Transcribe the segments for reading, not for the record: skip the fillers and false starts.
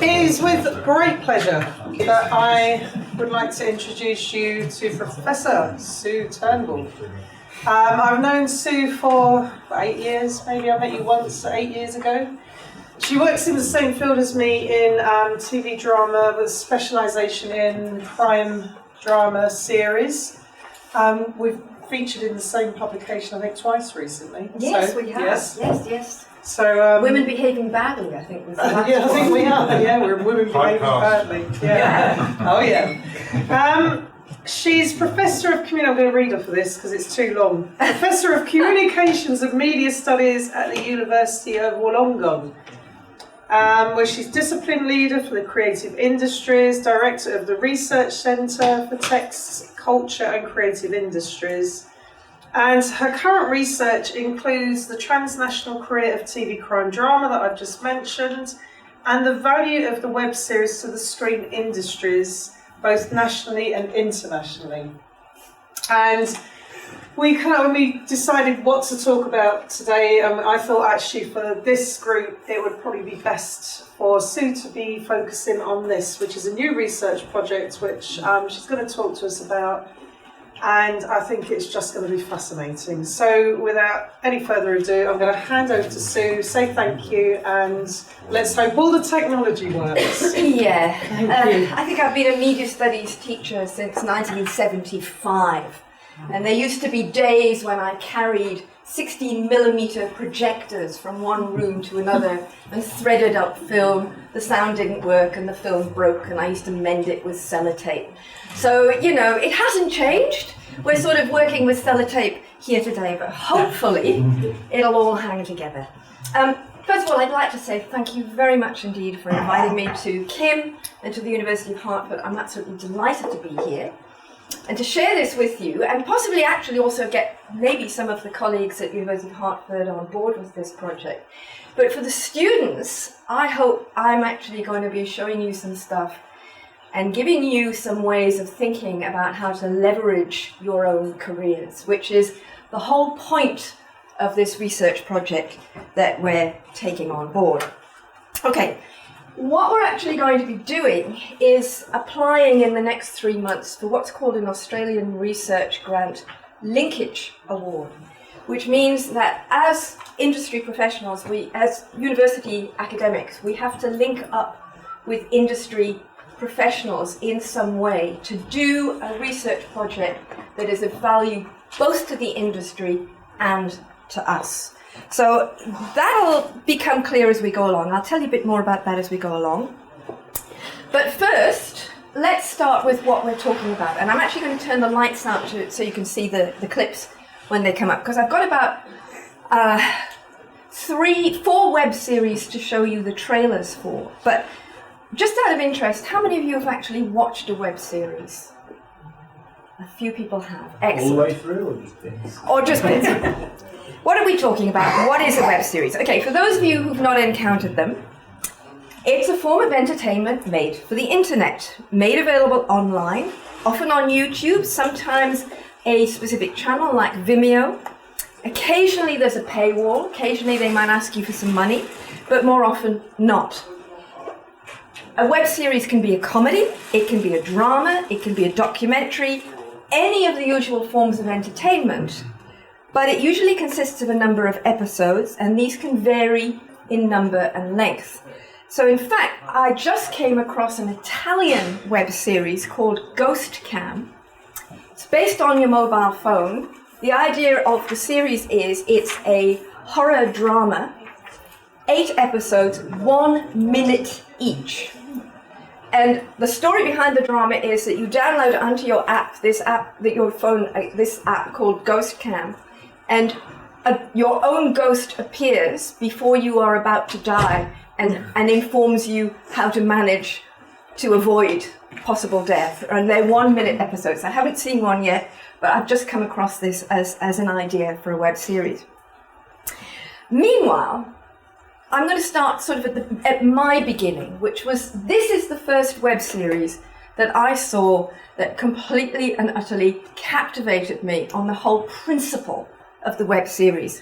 It is with great pleasure that I would like to introduce you to Professor Sue Turnbull. I've known Sue for 8 years, maybe I met you once 8 years ago. She works in the same field as me in TV drama with specialisation in crime drama series. We've featured in the same publication, I think, twice recently. Yes, so, we have. Yes. So, Women Behaving Badly, I think was the last I think we are. Yeah, we're women behaving badly. Yeah. Oh, yeah. She's Professor of I'm going to read off of this because it's too long. Professor of Communications and Media Studies at the University of Wollongong, where she's discipline leader for the creative industries, director of the Research Centre for Text, Culture and Creative Industries. And her current research includes the transnational career of TV crime drama that I've just mentioned, and the value of the web series to the screen industries, both nationally and internationally. And when we decided what to talk about today, I thought actually for this group it would probably be best for Sue to be focusing on this, which is a new research project which she's going to talk to us about. And I think it's just going to be fascinating. So without any further ado, I'm going to hand over to Sue, say thank you, and let's hope all the technology works. Yeah, Thank you. I think I've been a media studies teacher since 1975. And there used to be days when I carried 16mm projectors from one room to another and threaded up film. The sound didn't work and the film broke, and I used to mend it with sellotape. So, it hasn't changed. We're sort of working with sellotape here today, but hopefully it'll all hang together. First of all, I'd like to say thank you very much indeed for inviting me to Kim and to the University of Hertford. I'm absolutely delighted to be here and to share this with you, and possibly actually also get maybe some of the colleagues at University of Hertford on board with this project. But for the students, I hope I'm actually going to be showing you some stuff and giving you some ways of thinking about how to leverage your own careers, which is the whole point of this research project that we're taking on board. Okay. What we're actually going to be doing is applying in the next 3 months for what's called an Australian Research Grant Linkage Award, which means that as industry professionals, as university academics, we have to link up with industry professionals in some way to do a research project that is of value both to the industry and to us. So that'll become clear as we go along. I'll tell you a bit more about that as we go along. But first, let's start with what we're talking about. And I'm actually going to turn the lights out so you can see the clips when they come up, because I've got about 4 web series to show you the trailers for. But just out of interest, how many of you have actually watched a web series? A few people have. Excellent. All the way through, or just bits? Or just bits. What are we talking about? What is a web series? Okay, for those of you who've not encountered them, it's a form of entertainment made for the internet, made available online, often on YouTube, sometimes a specific channel like Vimeo. Occasionally there's a paywall, occasionally they might ask you for some money, but more often not. A web series can be a comedy, it can be a drama, it can be a documentary, any of the usual forms of entertainment. But it usually consists of a number of episodes, and these can vary in number and length. So in fact, I just came across an Italian web series called Ghost Cam. It's based on your mobile phone. The idea of the series is it's a horror drama, 8 episodes, 1 minute each. And the story behind the drama is that you download onto your app, this app called Ghost Cam, and your own ghost appears before you are about to die and informs you how to manage to avoid possible death. And they're 1 minute episodes. I haven't seen one yet, but I've just come across this as an idea for a web series. Meanwhile, I'm going to start sort of at my beginning, which was, this is the first web series that I saw that completely and utterly captivated me on the whole principle of the web series.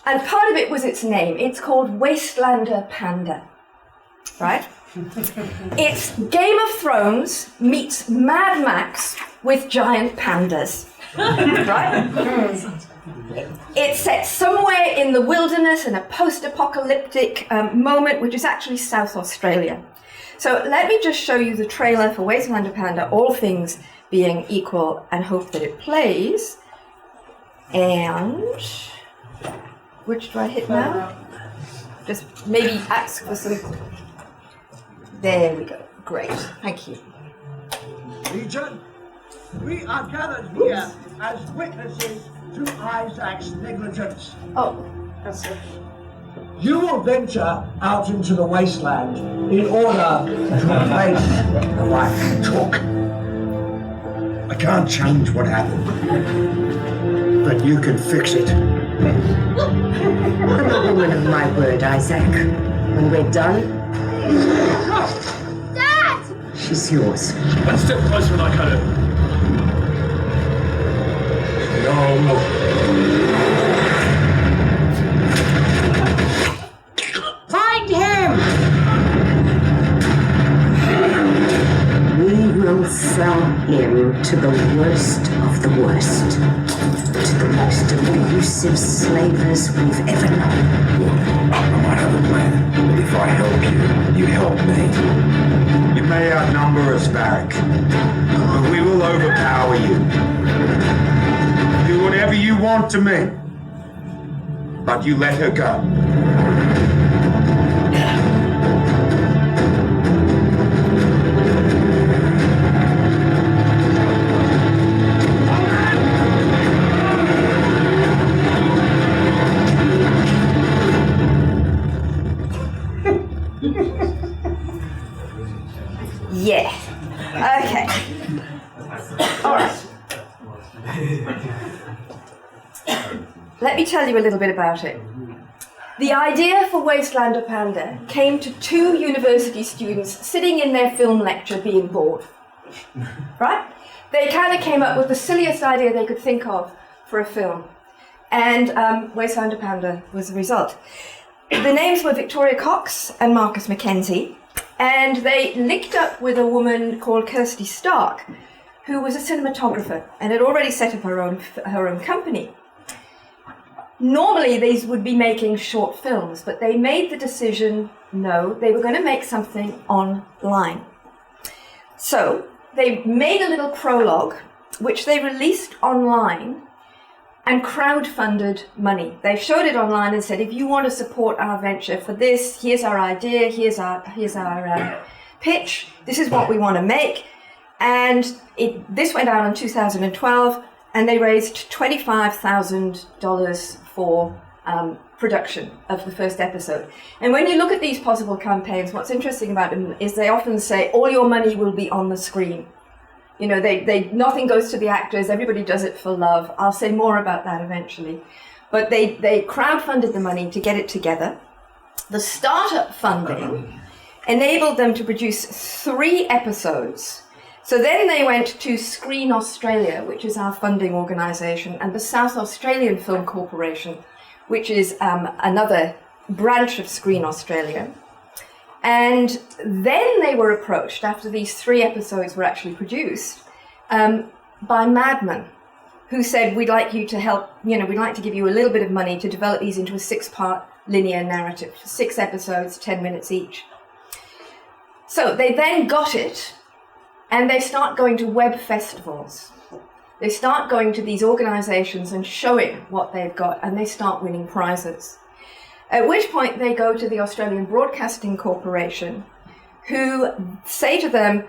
And part of it was its name. It's called Wasteland Panda, right? It's Game of Thrones meets Mad Max with giant pandas. Right? It's set somewhere in the wilderness in a post-apocalyptic moment, which is actually South Australia. So let me just show you the trailer for Wasteland Panda, all things being equal, and hope that it plays. And which do I hit now? Just maybe ask for some. There we go. Great. Thank you. Legion, we are gathered here as witnesses to Isaac's negligence. Oh, That's it. You will venture out into the wasteland in order to replace the wife you took. I can't change what happened, but you can fix it. I'm a woman of my word, Isaac. When we're done, Dad! she's yours. One step closer and I cut it. Find him! We will sell him to the worst of the worst. To the most abusive slavers we've ever known. Look, I might have a plan, but if I help you, you help me. You may outnumber us, Varric, but we will overpower you. Do whatever you want to me, but you let her go. yeah. Okay. All right. Let me tell you a little bit about it. The idea for Wasteland Panda came to two university students sitting in their film lecture being bored. Right? They kind of came up with the silliest idea they could think of for a film. And Wasteland Panda was the result. The names were Victoria Cox and Marcus Mackenzie, and they linked up with a woman called Kirsty Stark, who was a cinematographer and had already set up her own company. Normally, these would be making short films, but they made the decision, no, they were going to make something online. So they made a little prologue, which they released online and crowdfunded money. They showed it online and said, if you want to support our venture for this, here's our idea, here's our pitch, this is what we want to make. And this went out in 2012, and they raised $25,000 for production of the first episode. And when you look at these possible campaigns, what's interesting about them is they often say, all your money will be on the screen. You know, nothing goes to the actors, everybody does it for love. I'll say more about that eventually. But they crowdfunded the money to get it together. The startup funding enabled them to produce 3 episodes. So then they went to Screen Australia, which is our funding organisation, and the South Australian Film Corporation, which is another branch of Screen Australia. And then they were approached, after these 3 episodes were actually produced, by Mad Men, who said, we'd like you to help, we'd like to give you a little bit of money to develop these into a 6-part linear narrative, 6 episodes, 10 minutes each. So they then got it, and they start going to web festivals. They start going to these organisations and showing what they've got, and they start winning prizes. At which point they go to the Australian Broadcasting Corporation, who say to them,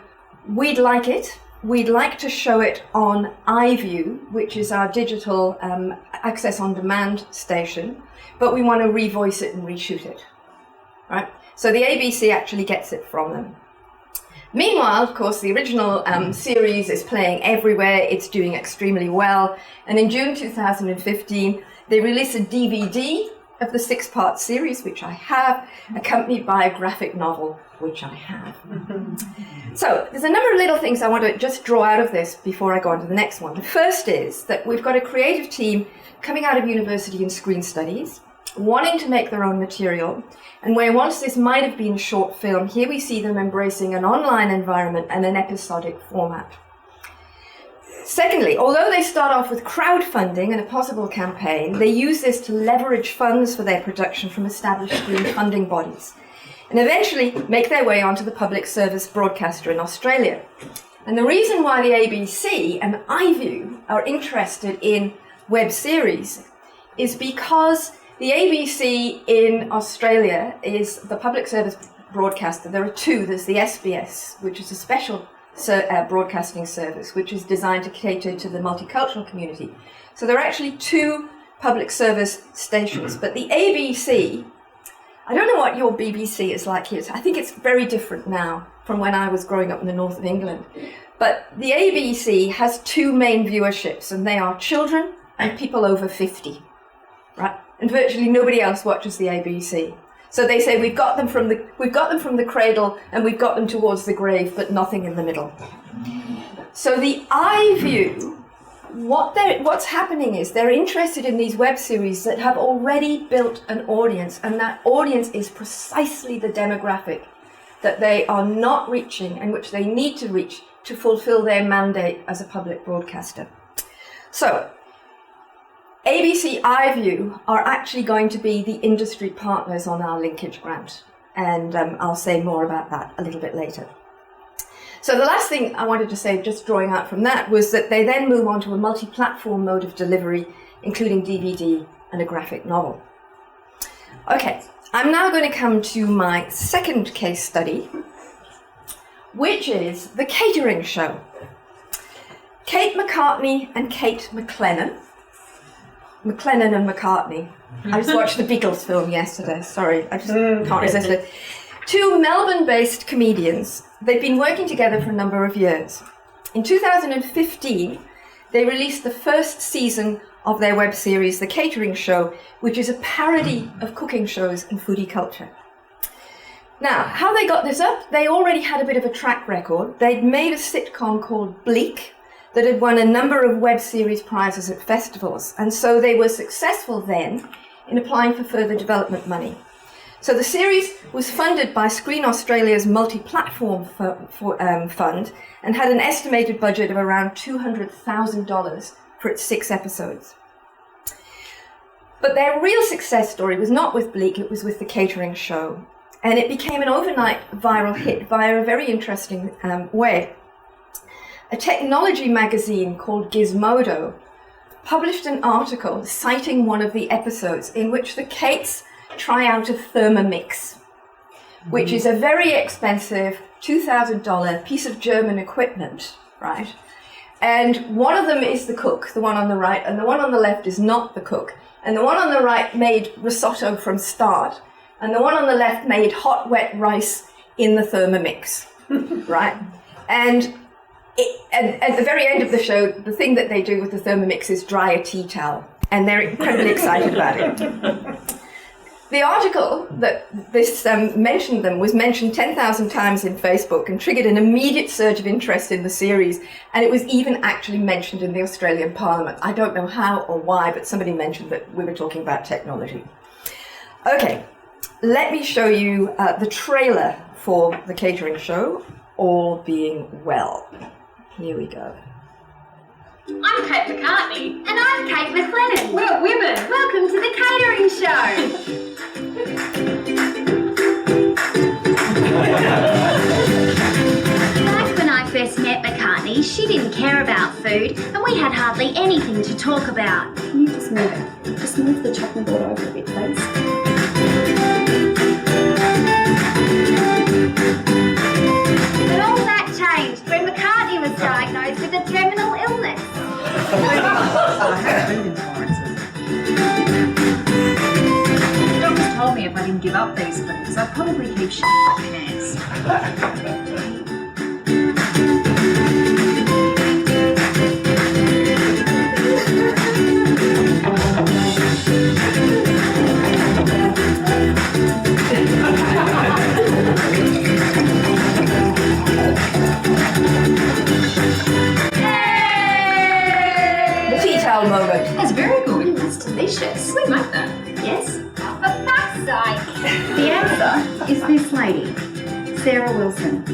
we'd like it. We'd like to show it on iView, which is our digital access on demand station, but we want to revoice it and reshoot it. Right? So the ABC actually gets it from them. Meanwhile, of course, the original series is playing everywhere. It's doing extremely well. And in June 2015, they release a DVD of the 6-part series, which I have, accompanied by a graphic novel, which I have. So there's a number of little things I want to just draw out of this before I go on to the next one. The first is that we've got a creative team coming out of university in screen studies, wanting to make their own material, and where once this might have been short film, here we see them embracing an online environment and an episodic format. Secondly, although they start off with crowdfunding and a possible campaign, they use this to leverage funds for their production from established screen funding bodies, and eventually make their way onto the public service broadcaster in Australia. And the reason why the ABC and iView are interested in web series is because the ABC in Australia is the public service broadcaster. There are two. There's the SBS, which is a special broadcasting service, which is designed to cater to the multicultural community. So there are actually two public service stations. But the ABC, I don't know what your BBC is like here. I think it's very different now from when I was growing up in the north of England. But the ABC has two main viewerships, and they are children and people over 50, right? And virtually nobody else watches the ABC. So they say we've got them from the cradle and we've got them towards the grave, but nothing in the middle. So the iView, what's happening is they're interested in these web series that have already built an audience, and that audience is precisely the demographic that they are not reaching and which they need to reach to fulfill their mandate as a public broadcaster. So ABC iView are actually going to be the industry partners on our linkage grant, and I'll say more about that a little bit later. So the last thing I wanted to say, just drawing out from that, was that they then move on to a multi-platform mode of delivery, including DVD and a graphic novel. Okay, I'm now going to come to my second case study, which is the Catering Show. Kate McCartney and Kate McLennan and McCartney. I just watched the Beatles film yesterday. Sorry, I just can't resist it. Two Melbourne-based comedians. They've been working together for a number of years. In 2015, they released the first season of their web series, The Catering Show, which is a parody of cooking shows and foodie culture. Now, how they got this up? They already had a bit of a track record. They'd made a sitcom called Bleak that had won a number of web series prizes at festivals, and so they were successful then in applying for further development money. So the series was funded by Screen Australia's multi-platform fund and had an estimated budget of around $200,000 for its 6 episodes. But their real success story was not with Bleak, it was with The Catering Show, and it became an overnight viral hit via a very interesting way. A technology magazine called Gizmodo published an article citing one of the episodes in which the Kates try out a Thermomix, which is a very expensive $2,000 piece of German equipment, right? And one of them is the cook, the one on the right, and the one on the left is not the cook. And the one on the right made risotto from start, and the one on the left made hot, wet rice in the Thermomix, right? And at the very end of the show, the thing that they do with the Thermomix is dry a tea towel, and they're incredibly excited about it. The article that this mentioned them was mentioned 10,000 times in Facebook and triggered an immediate surge of interest in the series, and it was even actually mentioned in the Australian Parliament. I don't know how or why, but somebody mentioned that we were talking about technology. Okay, let me show you the trailer for The Catering Show, All Being Well. Here we go. I'm Kate McCartney. And I'm Kate McLennan. We're women. Welcome to The Catering Show. Like when I first met McCartney, she didn't care about food and we had hardly anything to talk about. Can you just move it? Just move the chopping board over a bit, please. But all that changed when McCartney was diagnosed with a terminal illness. The doctors told me if I didn't give up these things, I'd probably keep shit in my pants. The tea towel moment. That's very good. That's delicious. We like that. Yes. The answer is this lady, Sarah Wilson.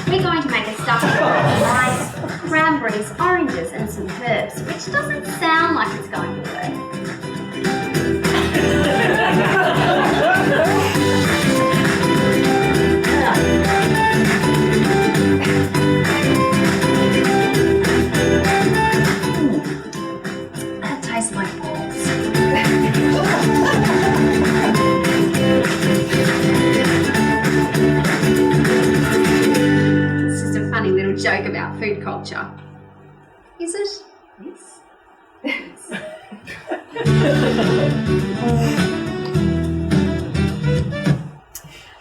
We're going to make a stuffing with rice, cranberries, oranges and some herbs, which doesn't sound like it's going to work. That tastes like balls. It's just a funny little joke about food culture. Is it? Yes.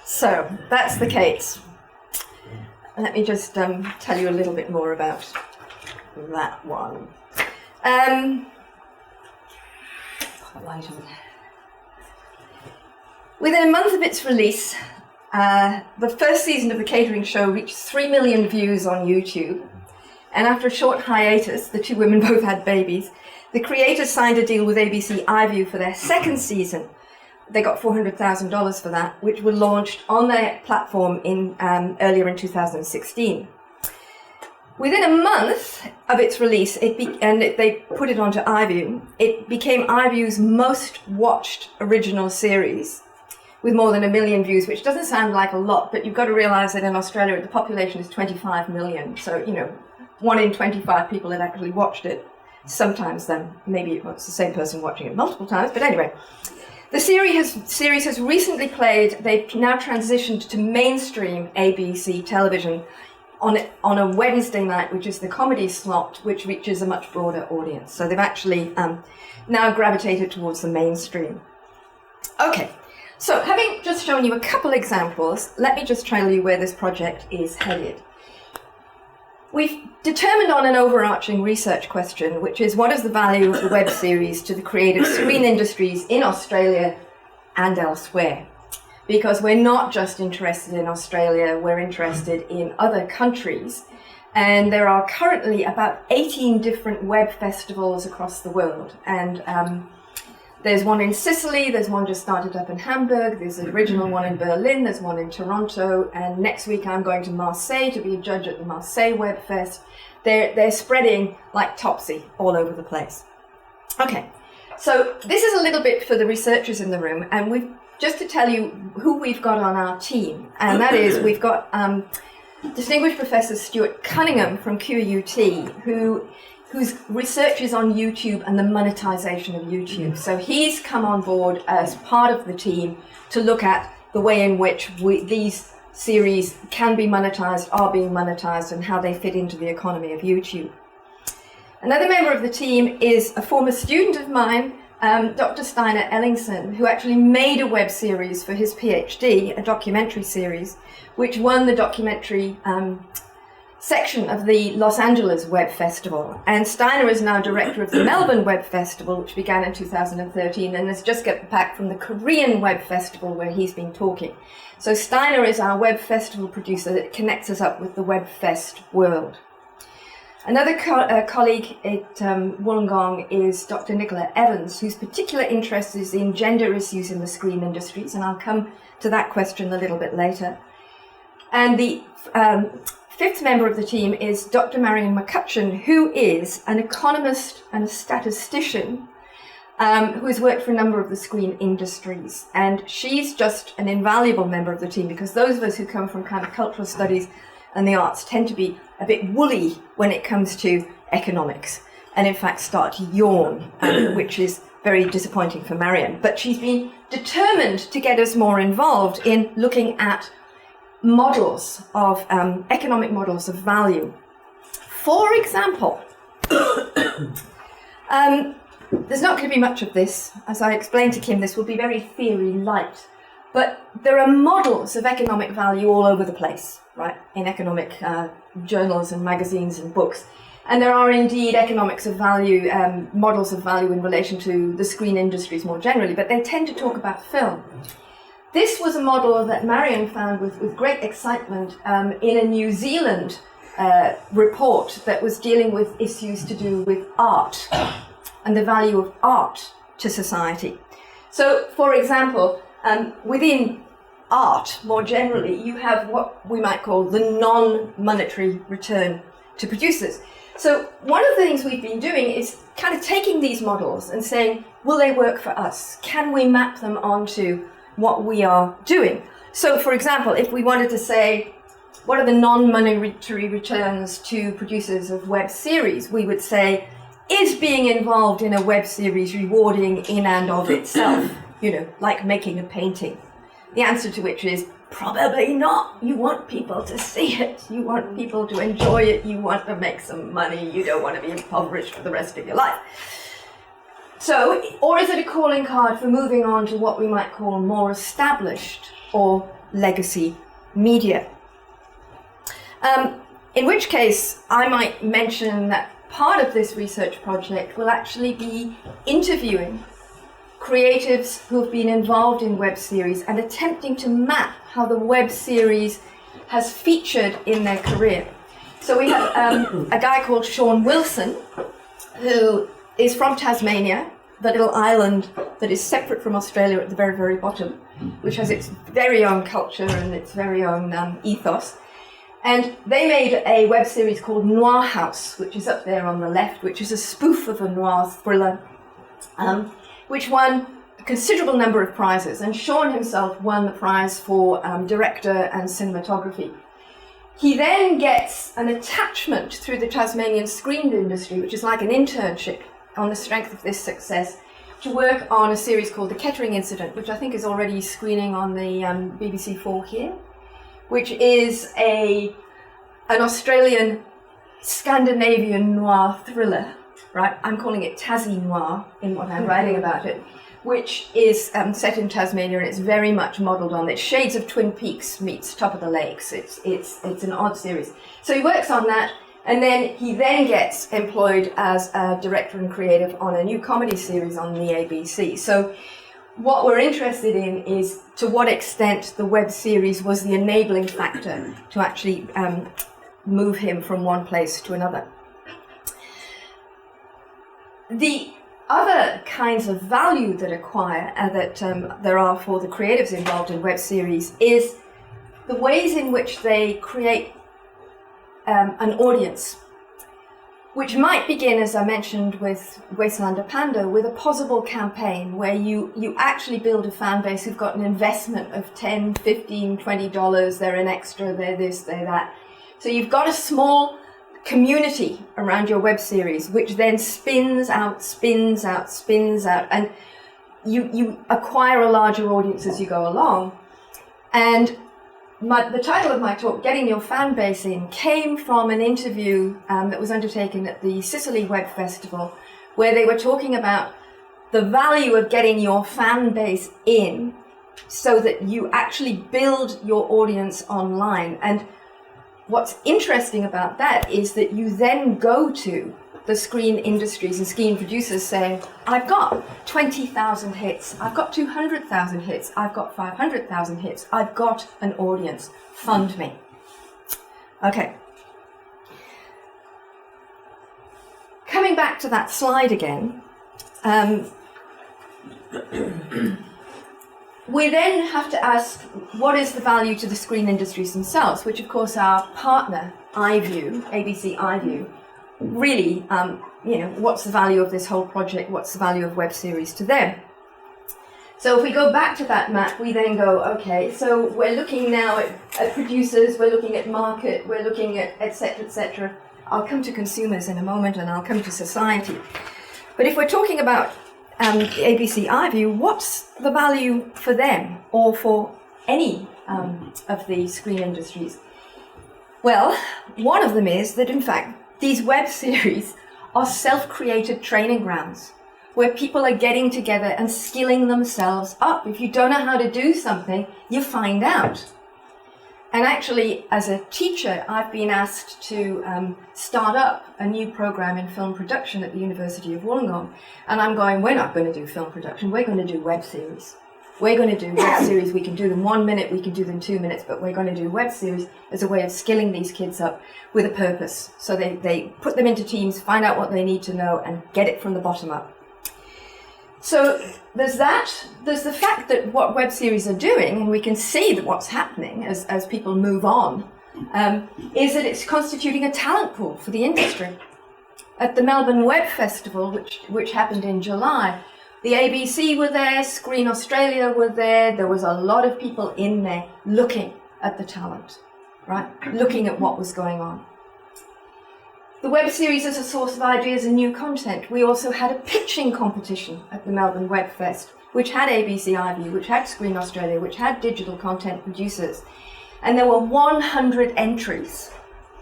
So that's the case. Let me just tell you a little bit more about that one. Within a month of its release, the first season of the Catering Show reached 3 million views on YouTube. And after a short hiatus, the two women both had babies, the creators signed a deal with ABC iView for their second season. They got $400,000 for that, which were launched on their platform earlier in 2016. Within a month of its release, they put it onto iView, it became iView's most watched original series, with more than 1 million views, which doesn't sound like a lot, but you've got to realise that in Australia the population is 25 million, so 1 in 25 people had actually watched it. Sometimes then, maybe it's the same person watching it multiple times, but anyway. The series has recently played, they've now transitioned to mainstream ABC television on a Wednesday night, which is the comedy slot, which reaches a much broader audience. So they've actually now gravitated towards the mainstream. Okay, so having just shown you a couple examples, let me just tell you where this project is headed. We've determined on an overarching research question, which is what is the value of the web series to the creative screen industries in Australia and elsewhere? Because we're not just interested in Australia, we're interested in other countries. And there are currently about 18 different web festivals across the world. And there's one in Sicily, there's one just started up in Hamburg, there's an original one in Berlin, there's one in Toronto, and next week I'm going to Marseille to be a judge at the Marseilles Web Fest. They're spreading like topsy all over the place. Okay, so this is a little bit for the researchers in the room, and we've just to tell you who we've got on our team, and that is we've got Distinguished Professor Stuart Cunningham from QUT, whose research is on YouTube and the monetization of YouTube. So he's come on board as part of the team to look at the way in which these series can be monetized, are being monetized, and how they fit into the economy of YouTube. Another member of the team is a former student of mine, Dr. Steiner Ellingson, who actually made a web series for his PhD, a documentary series, which won the documentary section of the Los Angeles Web Festival. And Steiner is now director of the Melbourne Web Festival, which began in 2013, and has just got back from the Korean Web Festival where he's been talking. So Steiner is our web festival producer that connects us up with the Web Fest world. Another colleague at Wollongong is Dr. Nicola Evans, whose particular interest is in gender issues in the screen industries, and I'll come to that question a little bit later. And the fifth member of the team is Dr. Marion McCutcheon, who is an economist and a statistician who has worked for a number of the screen industries. And she's just an invaluable member of the team, because those of us who come from kind of cultural studies and the arts tend to be a bit woolly when it comes to economics, and in fact start to yawn, which is very disappointing for Marion. But she's been determined to get us more involved in looking at models of economic models of value. For example, there's not going to be much of this. As I explained to Kim, this will be very theory light. But there are models of economic value all over the place, right, in economic journals and magazines and books. And there are indeed economics of value, models of value in relation to the screen industries more generally, but they tend to talk about film. This was a model that Marion found with great excitement in a New Zealand report that was dealing with issues to do with art and the value of art to society. So, for example, within art, more generally, you have what we might call the non-monetary return to producers. So one of the things we've been doing is kind of taking these models and saying, will they work for us? Can we map them onto what we are doing? So, for example, if we wanted to say, what are the non-monetary returns to producers of web series? We would say, is being involved in a web series rewarding in and of itself? You know, like making a painting. The answer to which is probably not. You want people to see it. You want people to enjoy it. You want to make some money. You don't want to be impoverished for the rest of your life. So, or is it a calling card for moving on to what we might call more established or legacy media? In which case, I might mention that part of this research project will actually be interviewing creatives who have been involved in web series and attempting to map how the web series has featured in their career. So we have a guy called Sean Wilson, who is from Tasmania, the little island that is separate from Australia at the very, very bottom, which has its very own culture and its very own ethos. And they made a web series called Noir House, which is up there on the left, which is a spoof of a noir thriller, which won a considerable number of prizes. And Sean himself won the prize for director and cinematography. He then gets an attachment through the Tasmanian screen industry, which is like an internship on the strength of this success, to work on a series called The Catering Incident, which I think is already screening on the BBC 4 here, which is an Australian Scandinavian noir thriller, right? I'm calling it Tassie Noir in what I'm writing about it, which is set in Tasmania, and it's very much modelled on it. Shades of Twin Peaks meets Top of the Lakes. It's an odd series. So he works on that, and then he gets employed as a director and creative on a new comedy series on the ABC. So what we're interested in is to what extent the web series was the enabling factor to actually move him from one place to another. The other kinds of value that there are for the creatives involved in web series is the ways in which they create an audience, which might begin, as I mentioned, with Wasteland Panda, with a possible campaign where you actually build a fan base who've got an investment of $10, $15, $20, they're an extra, they're this, they're that. So you've got a small community around your web series, which then spins out, and you acquire a larger audience as you go along. And the title of my talk, Getting Your Fan Base In, came from an interview that was undertaken at the Sicily Web Festival, where they were talking about the value of getting your fan base in so that you actually build your audience online. And what's interesting about that is that you then go to the screen industries and screen producers saying, I've got 20,000 hits, I've got 200,000 hits, I've got 500,000 hits, I've got an audience, fund me. Okay. Coming back to that slide again, we then have to ask, what is the value to the screen industries themselves, which of course our partner, iView, ABC iView, really, what's the value of this whole project? What's the value of web series to them? So if we go back to that map, we then go, okay, so we're looking now at producers, we're looking at market, we're looking at et cetera, I'll come to consumers in a moment, and I'll come to society. But if we're talking about ABC iView, what's the value for them or for any of the screen industries? Well, one of them is that, in fact, these web series are self-created training grounds where people are getting together and skilling themselves up. If you don't know how to do something, you find out. And actually, as a teacher, I've been asked to start up a new program in film production at the University of Wollongong. And I'm going, we're not going to do film production, we're going to do web series. we're going to do web series. We can do them 1 minute, we can do them 2 minutes, but we're going to do web series as a way of skilling these kids up with a purpose. So they put them into teams, find out what they need to know, and get it from the bottom up. So there's that. There's the fact that what web series are doing, and we can see that what's happening as people move on, is that it's constituting a talent pool for the industry. At the Melbourne Web Festival, which happened in July, the ABC were there, Screen Australia were there. There was a lot of people in there looking at the talent, right? Looking at what was going on. The web series as a source of ideas and new content. We also had a pitching competition at the Melbourne Web Fest, which had ABC iView, which had Screen Australia, which had digital content producers. And there were 100 entries,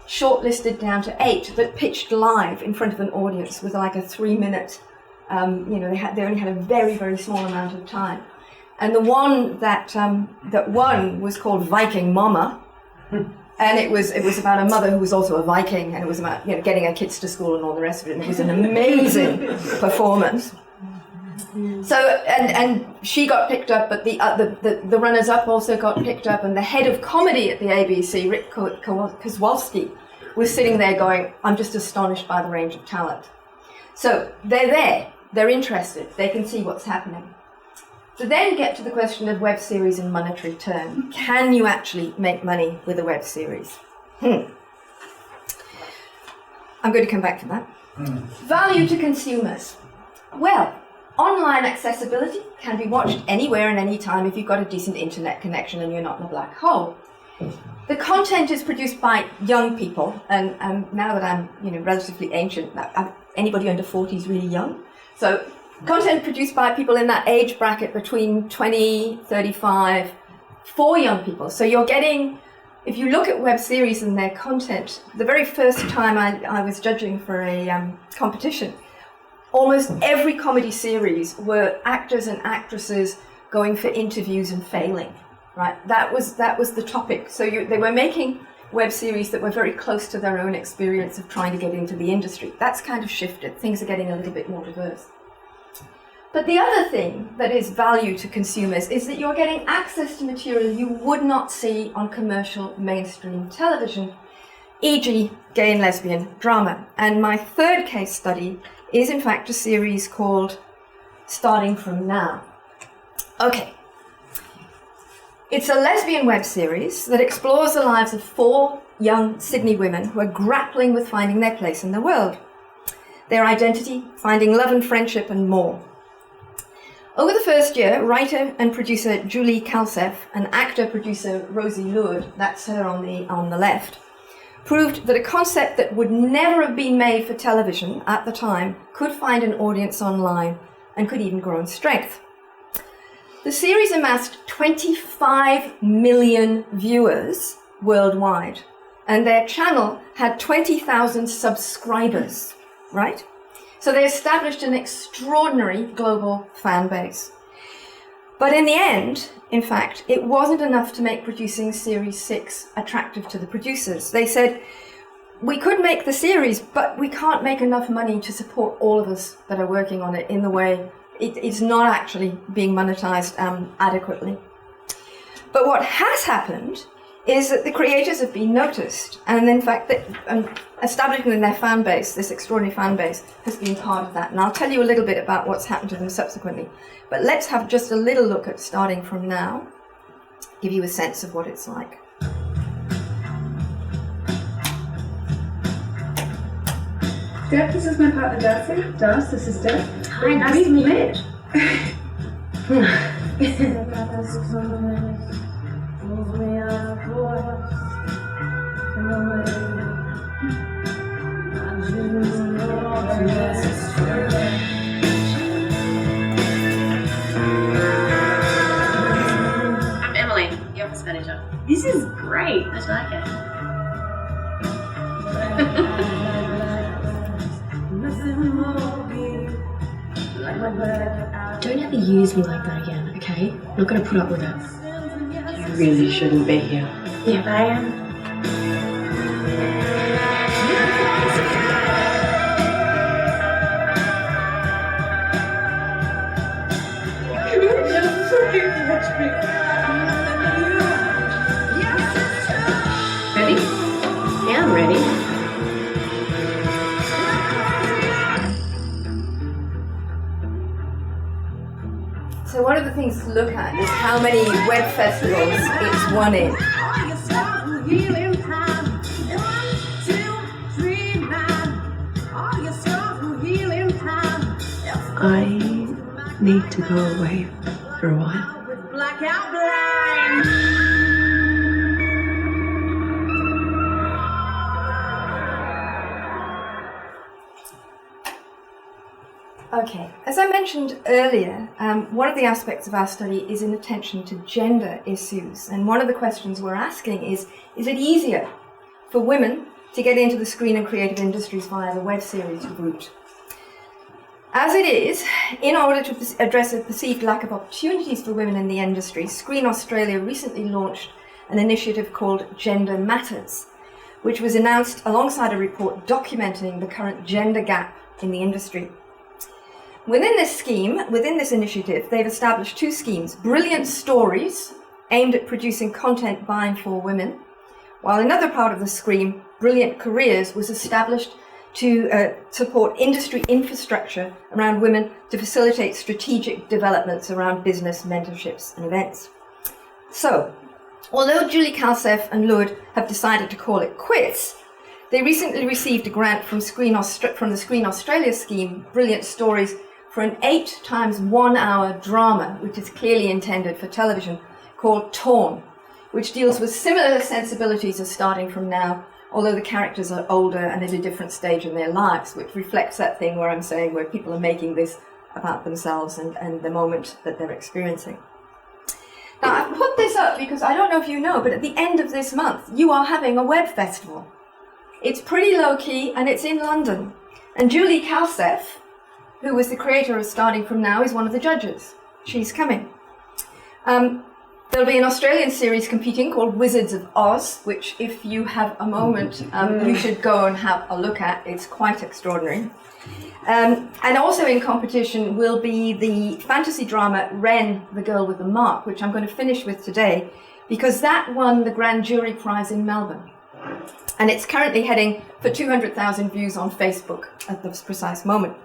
shortlisted down to 8, that pitched live in front of an audience with like a 3-minute, they only had a very, very small amount of time. And the one that won was called Viking Mama. And it was about a mother who was also a Viking, and it was about getting her kids to school and all the rest of it. And it was an amazing performance. So and she got picked up, but the runners-up also got picked up, and the head of comedy at the ABC, Rick Kowalski, was sitting there going, "I'm just astonished by the range of talent." So they're there, they're interested, they can see what's happening. To then get to the question of web series in monetary terms. Can you actually make money with a web series? I'm going to come back to that. Value to consumers. Well, online accessibility can be watched anywhere and any time if you've got a decent internet connection and you're not in a black hole. The content is produced by young people, and now that I'm relatively ancient, anybody under 40 is really young. So content produced by people in that age bracket between 20, 35, for young people. So you're getting, if you look at web series and their content, the very first time I was judging for a competition, almost every comedy series were actors and actresses going for interviews and failing, right? That was the topic. So they were making web series that were very close to their own experience of trying to get into the industry. That's kind of shifted. Things are getting a little bit more diverse. But the other thing that is value to consumers is that you're getting access to material you would not see on commercial mainstream television, e.g. gay and lesbian drama. And my third case study is in fact a series called Starting From Now. Okay. It's a lesbian web series that explores the lives of 4 young Sydney women who are grappling with finding their place in the world, their identity, finding love and friendship, and more. Over the first year, writer and producer Julie Kalsef and actor-producer Rosie Lourdes, that's her on the left, proved that a concept that would never have been made for television at the time could find an audience online and could even grow in strength. The series amassed 25 million viewers worldwide, and their channel had 20,000 subscribers, right? So they established an extraordinary global fan base. But in the end, in fact, it wasn't enough to make producing Series 6 attractive to the producers. They said, we could make the series, but we can't make enough money to support all of us that are working on it in the way it's not actually being monetized adequately. But what has happened is that the creators have been noticed, and in fact, establishing their fan base, this extraordinary fan base, has been part of that. And I'll tell you a little bit about what's happened to them subsequently. But let's have just a little look at Starting From Now, give you a sense of what it's like. Deb, this is my partner Darcy. Darcy, this is Deb. Hi, nice to meet you. I'm Emily, the office manager. This is great. I like it. Don't ever use me like that again, okay? I'm not gonna put up with it. You really shouldn't be here. Yeah, but I am. look at is how many web festivals it's won in. I need to go away for a while. Okay, as I mentioned earlier, one of the aspects of our study is an attention to gender issues. And one of the questions we're asking is it easier for women to get into the screen and creative industries via the web series route? As it is, in order to address a perceived lack of opportunities for women in the industry, Screen Australia recently launched an initiative called Gender Matters, which was announced alongside a report documenting the current gender gap in the industry. Within this initiative, they've established two schemes: Brilliant Stories, aimed at producing content by and for women, while another part of the scheme, Brilliant Careers, was established to support industry infrastructure around women to facilitate strategic developments around business mentorships and events. So, although Julie Kalsef and Lud have decided to call it quits, they recently received a grant from the Screen Australia scheme, Brilliant Stories, for an 8 times 1 hour drama, which is clearly intended for television, called Torn, which deals with similar sensibilities as Starting From Now, although the characters are older and at a different stage in their lives, which reflects that thing where I'm saying where people are making this about themselves and the moment that they're experiencing. Now, I've put this up because I don't know if you know, but at the end of this month, you are having a web festival. It's pretty low-key, and it's in London. And Julie Kalsef, who was the creator of Starting From Now, is one of the judges. She's coming. There'll be an Australian series competing called Wizards of Oz, which, if you have a moment, you should go and have a look at. It's quite extraordinary. And also in competition will be the fantasy drama Wren, the Girl with the Mark, which I'm going to finish with today, because that won the Grand Jury Prize in Melbourne. And it's currently heading for 200,000 views on Facebook at this precise moment.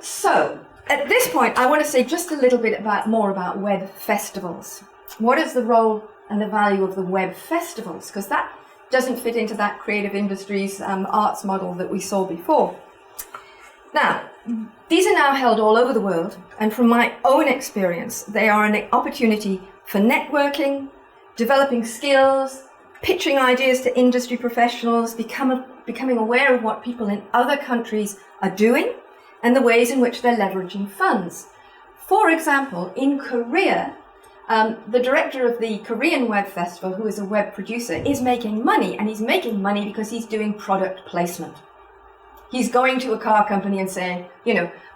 So, at this point, I want to say just a little bit more about web festivals. What is the role and the value of the web festivals? Because that doesn't fit into that creative industries arts model that we saw before. Now, these are now held all over the world, and from my own experience, they are an opportunity for networking, developing skills, pitching ideas to industry professionals, becoming aware of what people in other countries are doing, and the ways in which they're leveraging funds. For example, in Korea, the director of the Korean Web Festival, who is a web producer, is making money, and he's making money because he's doing product placement. He's going to a car company and saying,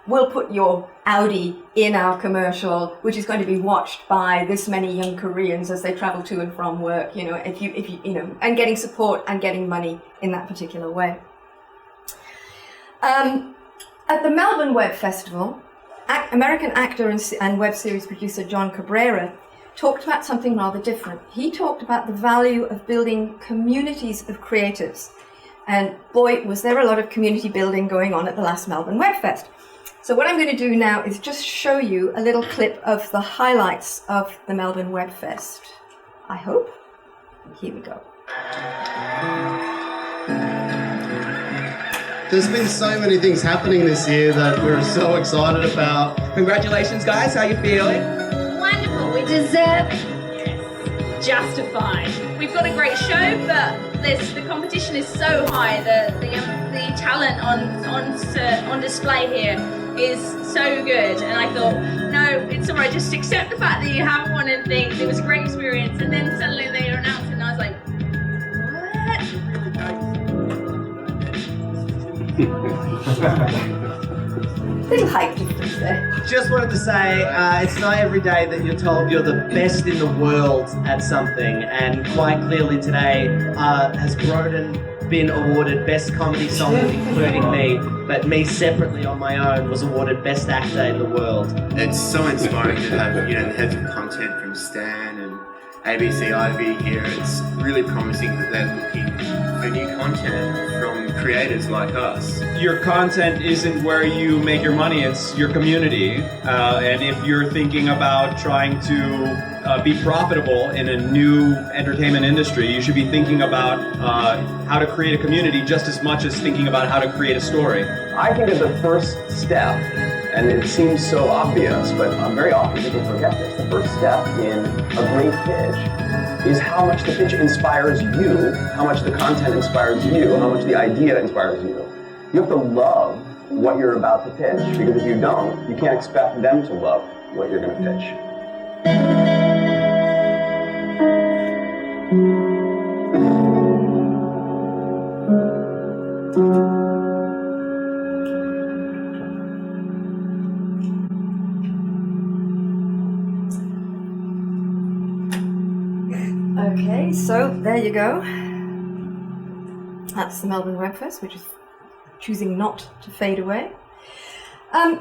we'll put your Audi in our commercial, which is going to be watched by this many young Koreans as they travel to and from work, and getting support and getting money in that particular way. At the Melbourne Web Festival, American actor and web series producer John Cabrera talked about something rather different. He talked about the value of building communities of creatives. And boy, was there a lot of community building going on at the last Melbourne Web Fest. So what I'm going to do now is just show you a little clip of the highlights of the Melbourne Web Fest. I hope. Here we go. There's been so many things happening this year that we're so excited about. Congratulations, guys. How you feeling? Wonderful. We deserve it. Yes. Justified. We've got a great show, but the competition is so high. The talent on display here is so good. And I thought, no, it's all right. Just accept the fact that you haven't won anything. It was a great experience. And then suddenly they announced it, and I was like, Little height difference there. Just wanted to say, it's not every day that you're told you're the best in the world at something, and quite clearly today has Broden been awarded Best Comedy Song, including me, but me separately on my own was awarded Best Actor in the World. It's so inspiring to have the heads of content from Stan ABC Ivy here, it's really promising that they're looking for new content from creators like us. Your content isn't where you make your money, it's your community. And if you're thinking about trying to be profitable in a new entertainment industry, you should be thinking about how to create a community just as much as thinking about how to create a story. I think that the first step, and it seems so obvious, but very often people forget this, the first step in a great pitch is how much the pitch inspires you, how much the content inspires you, how much the idea inspires you. You have to love what you're about to pitch, because if you don't, you can't expect them to love what you're going to pitch. Okay, so there you go. That's the Melbourne Web Fest, which is choosing not to fade away. I'm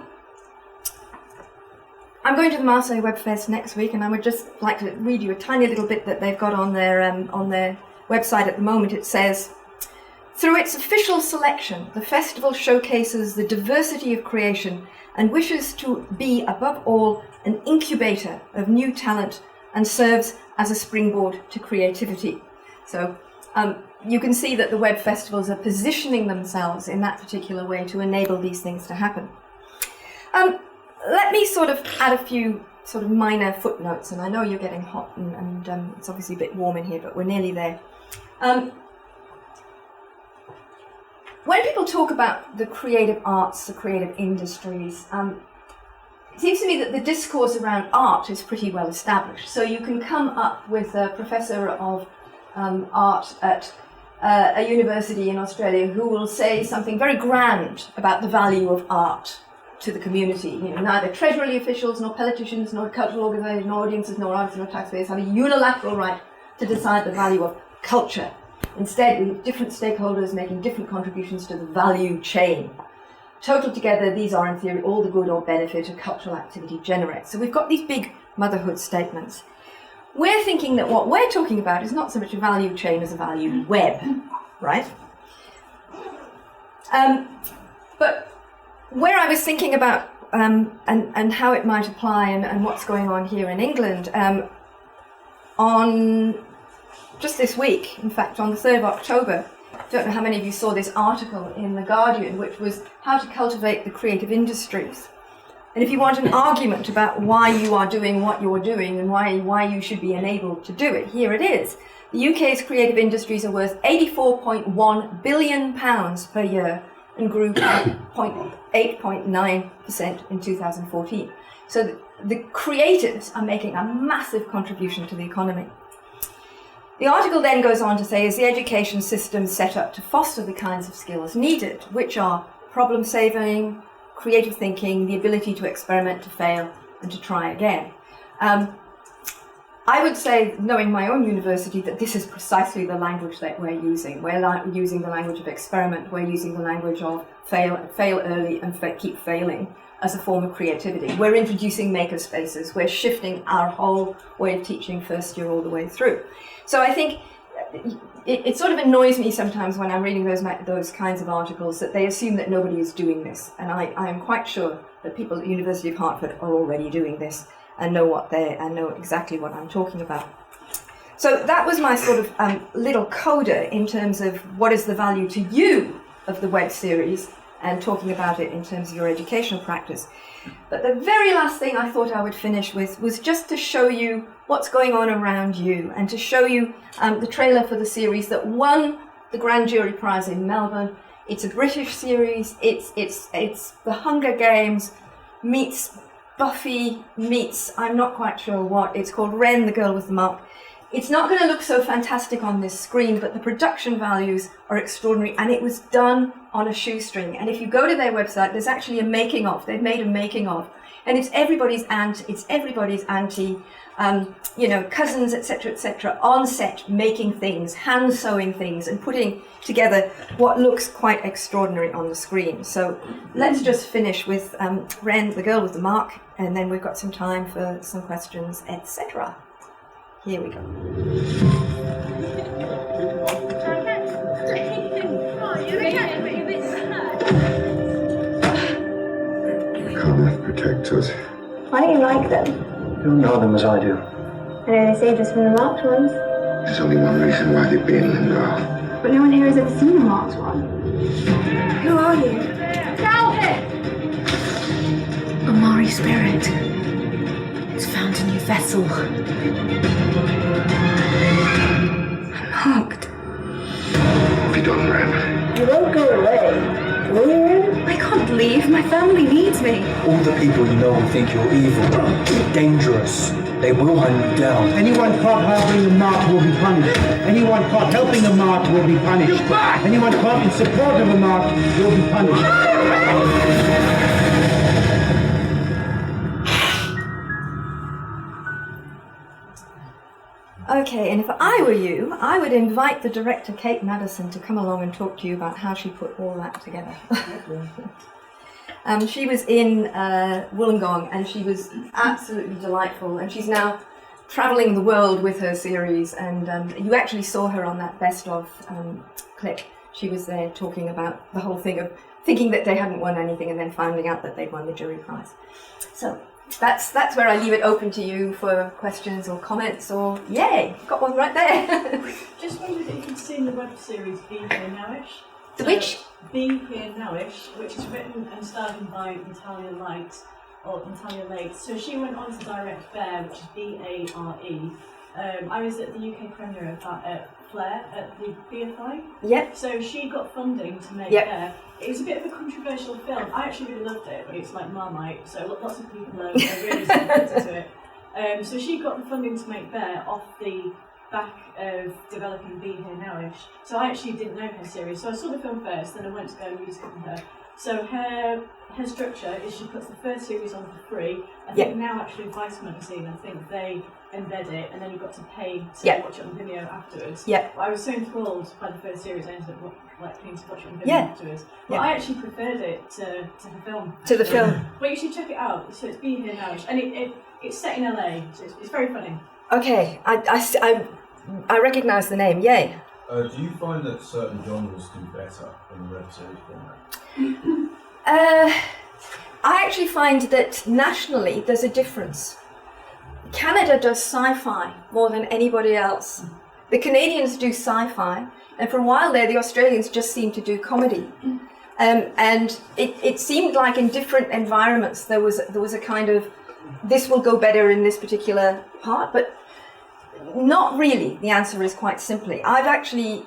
going to the Marseilles Web Fest next week, and I would just like to read you a tiny little bit that they've got on their website at the moment. It says, "Through its official selection, the festival showcases the diversity of creation and wishes to be, above all, an incubator of new talent and serves as a springboard to creativity." So you can see that the web festivals are positioning themselves in that particular way to enable these things to happen. Let me sort of add a few sort of minor footnotes, and I know you're getting hot and it's obviously a bit warm in here, but we're nearly there. When people talk about the creative arts, the creative industries, it seems to me that the discourse around art is pretty well established. So you can come up with a professor of art at a university in Australia who will say something very grand about the value of art to the community. You know, neither treasury officials, nor politicians, nor cultural organisations, nor audiences, nor artists, nor taxpayers have a unilateral right to decide the value of culture. Instead, we have different stakeholders making different contributions to the value chain. Total together, these are in theory all the good or benefit a cultural activity generates. So we've got these big motherhood statements. We're thinking that what we're talking about is not so much a value chain as a value web, right? But where I was thinking about and how it might apply and what's going on here in England, on just this week, in fact, on the 3rd of October, I don't know how many of you saw this article in The Guardian, which was how to cultivate the creative industries. And if you want an argument about why you are doing what you're doing and why you should be enabled to do it, here it is. The UK's creative industries are worth £84.1 billion per year and grew by 8.9% in 2014. So the creatives are making a massive contribution to the economy. The article then goes on to say, is the education system set up to foster the kinds of skills needed, which are problem solving, creative thinking, the ability to experiment, to fail, and to try again. I would say, knowing my own university, that this is precisely the language that we're using. We're using the language of experiment, we're using the language of fail early and keep failing as a form of creativity. We're introducing maker spaces, we're shifting our whole way of teaching first year all the way through. So I think it sort of annoys me sometimes when I'm reading those kinds of articles that they assume that nobody is doing this. And I am quite sure that people at the University of Hertford are already doing this and know exactly what I'm talking about. So that was my sort of little coda in terms of what is the value to you of the web series and talking about it in terms of your educational practice. But the very last thing I thought I would finish with was just to show you what's going on around you and to show you the trailer for the series that won the Grand Jury Prize in Melbourne. It's a British series. It's The Hunger Games meets Buffy meets I'm not quite sure what. It's called Ren, the Girl with the Mark. It's not going to look so fantastic on this screen, but the production values are extraordinary, and it was done on a shoestring. And if you go to their website, there's actually a making of. They've made a making of, and it's everybody's auntie, cousins, etc., on set making things, hand sewing things, and putting together what looks quite extraordinary on the screen. So let's just finish with Ren, the Girl with the Mark, and then we've got some time for some questions, etc. Here we go. Can't protect us. Why don't you like them? You don't know them as I do. I know they saved us from the marked ones, There's only one reason why they've been in Limbo. but no one here has ever seen a marked one. Who are you? Tell him! A Mari spirit. It's found a new vessel. Unmarked. What have you done, Ren? You won't go away, will you, Ren? I can't leave. My family needs me. All the people you know will think you're evil, dangerous. They will hunt you down. Anyone caught harboring a mark will be punished. Anyone caught helping a mark will be punished. Anyone caught in support of a mark will be punished. Okay, and if I were you, I would invite the director, Kate Madison, to come along and talk to you about how she put all that together. She was in Wollongong, and she was absolutely delightful, and she's now travelling the world with her series, and you actually saw her on that best of clip. She was there talking about the whole thing of thinking that they hadn't won anything and then finding out that they'd won the jury prize. So that's where I leave it open to you for questions or comments, or yay, got one right there. Just wondered if you could see in the web series Be Here Nowish. The which? Be Here Nowish, which is written and starred in by Natalia Light, or Natalia Late. So she went on to direct Bear, which is B-A-R-E. I was at the UK premiere of that at Flair at the BFI. Yep. So she got funding to make Yep. Bear. It was a bit of a controversial film. I actually really loved it, but it's like Marmite, so lots of people are really sympathetic to it. So she got the funding to make Bear off the back of developing Be Here Nowish. So I actually didn't know her series, so I saw the film first, then I went to go and read it from her. So her structure is she puts the first series on for free. I think now actually Vice Magazine, I think they embed it, and then you've got to pay to watch it on video afterwards. Yeah. But I was so enthralled by the first series, I ended up paying to watch it on video afterwards. But I actually preferred it to the film. To the film. But you should check it out. So it's Be Here Nowish, and it's set in LA, so it's very funny. Okay, I recognise the name, yay. Do you find that certain genres do better in the web series format? I actually find that nationally there's a difference. Canada does sci-fi more than anybody else. The Canadians do sci-fi, and for a while there the Australians just seemed to do comedy. And it seemed like in different environments there was a kind of, this will go better in this particular part, but not really. The answer is quite simply, I've actually,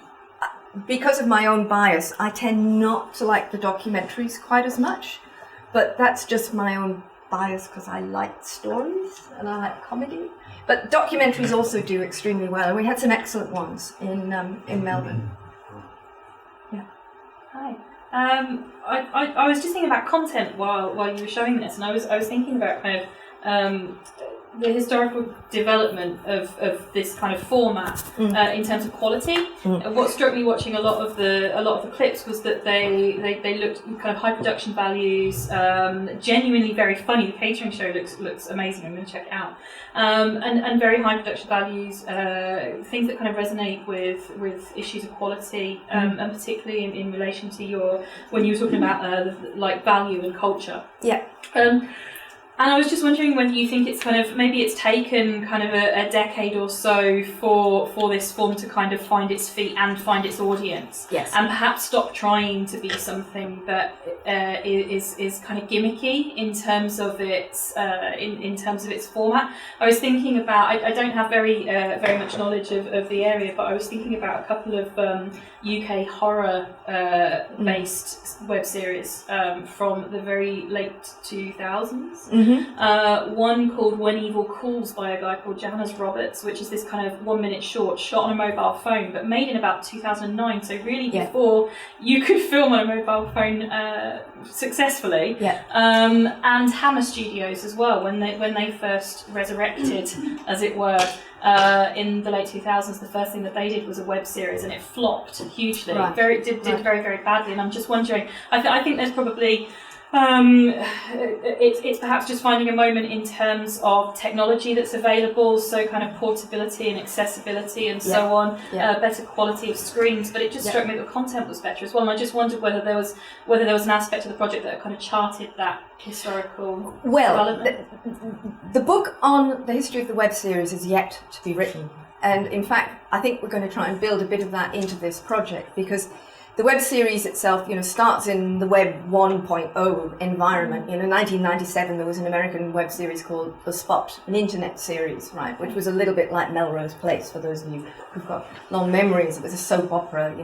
because of my own bias, I tend not to like the documentaries quite as much, but that's just my own bias because I like stories and I like comedy. But documentaries also do extremely well, and we had some excellent ones in Melbourne. Yeah. Hi. I was just thinking about content while you were showing this, and I was thinking about kind of the historical development of this kind of format in terms of quality. What struck me watching a lot of the clips was that they looked kind of high production values, genuinely very funny. The Catering Show looks amazing. I'm going to check it out. And very high production values, things that kind of resonate with issues of quality, and particularly in relation to when you were talking about like value and culture. Yeah. And I was just wondering whether you think it's kind of, maybe it's taken kind of a decade or so for this form to kind of find its feet and find its audience. Yes. And perhaps stop trying to be something that is kind of gimmicky in terms of its in terms of its format. I was thinking about, I don't have very much knowledge of the area, but I was thinking about a couple of UK horror based web series from the very late 2000s. One called When Evil Calls by a guy called Janus Roberts, which is this kind of 1 minute short shot on a mobile phone, but made in about 2009, so really before you could film on a mobile phone successfully. And Hammer Studios as well, when they first resurrected, as it were, in the late 2000s. The first thing that they did was a web series, and it flopped hugely. Did very, very badly. And I'm just wondering, I think there's probably It's perhaps just finding a moment in terms of technology that's available, so kind of portability and accessibility and so on, better quality of screens. But it just struck me that the content was better as well. And I just wondered whether there was an aspect of the project that kind of charted that historical development. The book on the history of the web series is yet to be written. And in fact, I think we're going to try and build a bit of that into this project, because the web series itself, starts in the Web 1.0 environment. In 1997, there was an American web series called The Spot, an internet series, right, which was a little bit like Melrose Place, for those of you who've got long memories. It was a soap opera,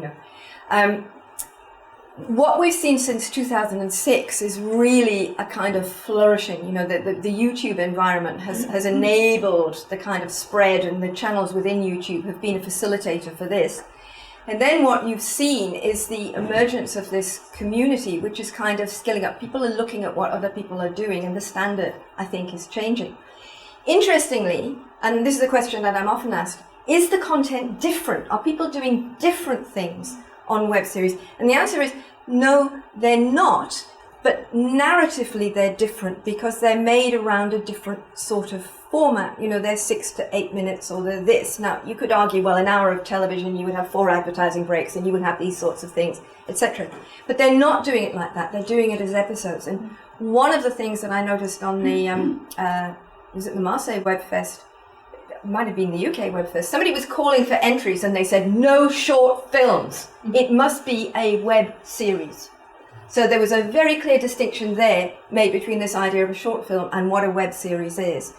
What we've seen since 2006 is really a kind of flourishing. The YouTube environment has enabled the kind of spread, and the channels within YouTube have been a facilitator for this. And then what you've seen is the emergence of this community, which is kind of scaling up. People are looking at what other people are doing, and the standard, I think, is changing. Interestingly, and this is a question that I'm often asked, is the content different? Are people doing different things on web series? And the answer is no, they're not. But narratively, they're different because they're made around a different sort of format. They're 6 to 8 minutes, or they're this. Now, you could argue, well, an hour of television, you would have 4 advertising breaks, and you would have these sorts of things, etc. But they're not doing it like that. They're doing it as episodes. And one of the things that I noticed on the, was it the Marseilles Web Fest? It might have been the UK Web Fest. Somebody was calling for entries, and they said, no short films. It must be a web series. So there was a very clear distinction there made between this idea of a short film and what a web series is.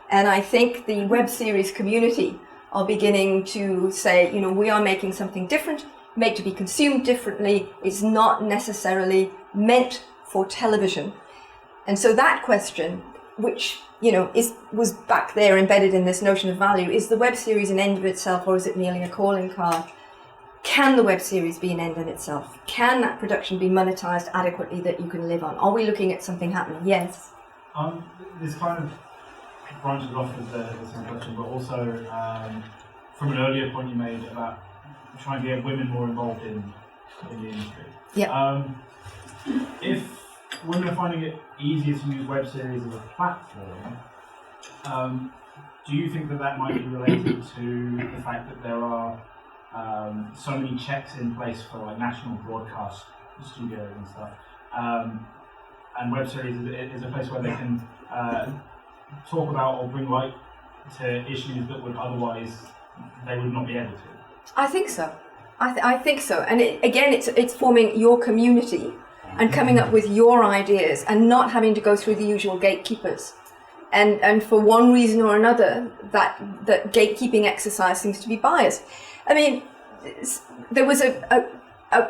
And I think the web series community are beginning to say, we are making something different, made to be consumed differently. It's not necessarily meant for television. And so that question, which, was back there embedded in this notion of value, is the web series an end of itself, or is it merely a calling card? Can the web series be an end in itself? Can that production be monetized adequately that you can live on? Are we looking at something happening? Yes. This kind of branches off with the same question, but also from an earlier point you made about trying to get women more involved in the industry. Yeah. If women are finding it easier to use web series as a platform, do you think that might be related to the fact that there are so many checks in place for national broadcast studios and stuff, and web series is a place where they can talk about or bring light to issues that would otherwise they would not be able to? I think so. I think so. And it's forming your community and coming up with your ideas and not having to go through the usual gatekeepers. And for one reason or another, that gatekeeping exercise seems to be biased. I mean, there was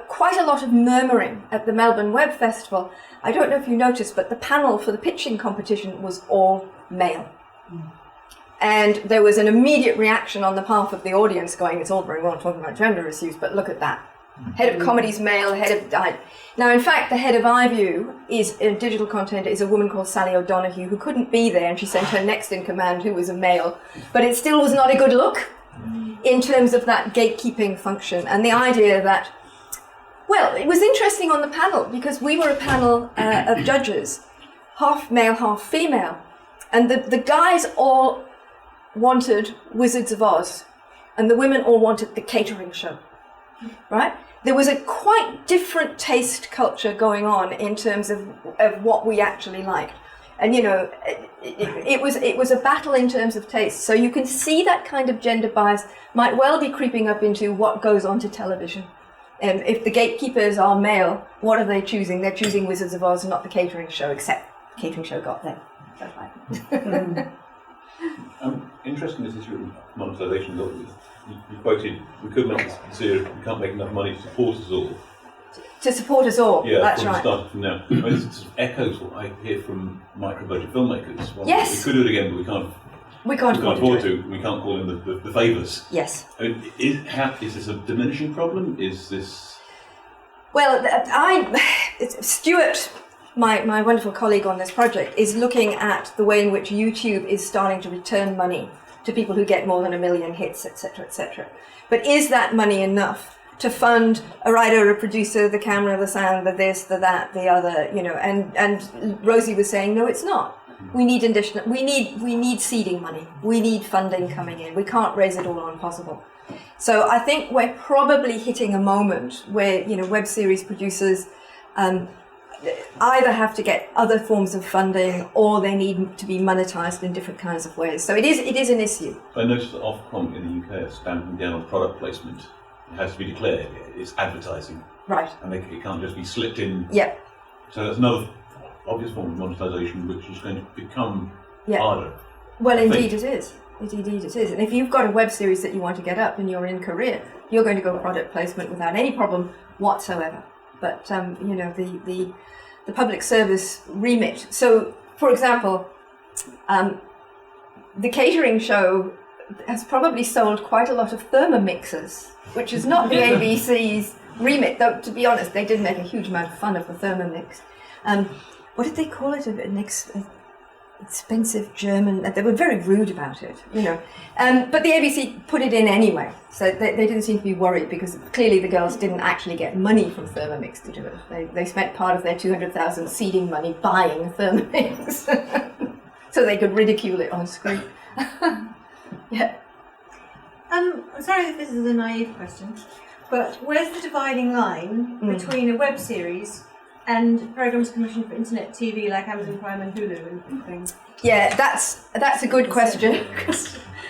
quite a lot of murmuring at the Melbourne Web Festival. I don't know if you noticed, but the panel for the pitching competition was all male. And there was an immediate reaction on the part of the audience going, it's all very well talking about gender issues, but look at that. Head of comedy's male, Now, in fact, the head of iView digital content is a woman called Sally O'Donoghue, who couldn't be there, and she sent her next in command, who was a male. But it still was not a good look in terms of that gatekeeping function. And the idea that, well, it was interesting on the panel, because we were a panel of judges, half male, half female. And the guys all wanted Wizards of Oz, and the women all wanted the Catering Show, right? There was a quite different taste culture going on in terms of what we actually liked. And, it was a battle in terms of taste. So you can see that kind of gender bias might well be creeping up into what goes onto television. And if the gatekeepers are male, what are they choosing? They're choosing Wizards of Oz, not the Catering Show, except the Catering Show got there. That's right. Interesting this issue of monetisation. You quoted, we could make consider we can't make enough money to support us all. To support us all, yeah, that's right. right. Started from now. I mean, this sort of echoes what I hear from micro-budget filmmakers. Well, yes. We could do it again, but we can't. We can't afford to. We can't call in the favours. Yes. I mean, is this a diminishing problem? Is this? Well, Stuart, my wonderful colleague on this project, is looking at the way in which YouTube is starting to return money to people who get more than 1 million hits, etc., etc. But is that money enough to fund a writer, a producer, the camera, the sound, the this, the that, the other, and Rosie was saying, no, it's not. We need additional, we need seeding money. We need funding coming in. We can't raise it all on possible. So I think we're probably hitting a moment where, web series producers either have to get other forms of funding or they need to be monetized in different kinds of ways. So it is an issue. I noticed that Ofcom in the UK is stamping down on product placement. It has to be declared. It's advertising. Right. And it can't just be slipped in. Yeah. So that's another obvious form of monetization which is going to become harder. Well, indeed it is. Indeed it is. And if you've got a web series that you want to get up and you're in Korea, you're going to go product placement without any problem whatsoever. But, the public service remit. So, for example, the Catering Show has probably sold quite a lot of Thermomixes, which is not the ABC's remit, though, to be honest, they did make a huge amount of fun of the Thermomix. What did they call it? An expensive German. They were very rude about it, But the ABC put it in anyway, so they didn't seem to be worried because clearly the girls didn't actually get money from Thermomix to do it. They spent part of their 200,000 seeding money buying Thermomix, so they could ridicule it on screen. Yeah. Sorry if this is a naive question, but where's the dividing line between a web series and programs commissioned for internet TV like Amazon Prime and Hulu and things? Yeah, that's a good question,